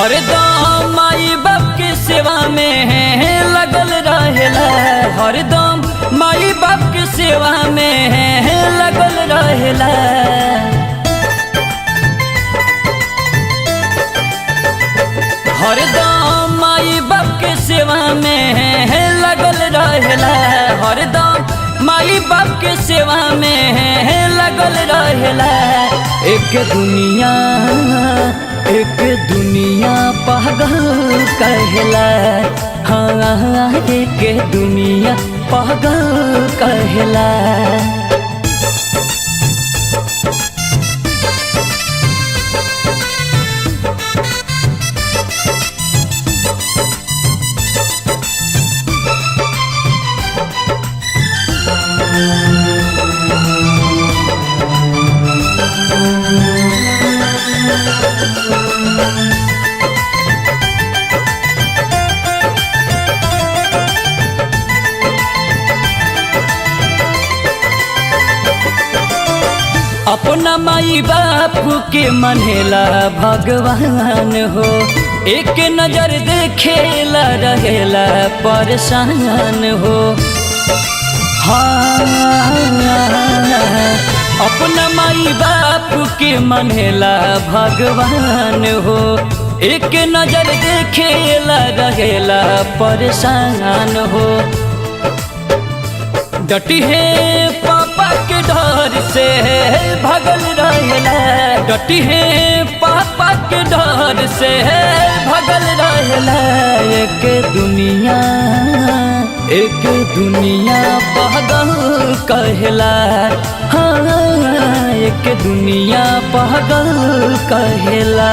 हरदम माई बाप के सेवा में लगल रहेला, हरदम माई बाप के सेवा में लगल रहेला। हरदम माई बाप के सेवा में लगल रहेला, हरदम माई बाप के सेवा में लगल रहेला। एक दुनिया पागल कहला, हाँ एक दुनिया पागल कहला। अपना माई बाप के मनेला भगवान हो, एक नजर देखेला रहेला परेशान हो। हाँ अपना माई बाप के मनेला भगवान हो, एक नजर देखेला रहेला परेशान हो। डटी है पापा के डर से भगल रहेला, डटी है पापा के डर से भगल रहेला। एक दुनिया पागल कहला, हाँ एक दुनिया पागल कहला।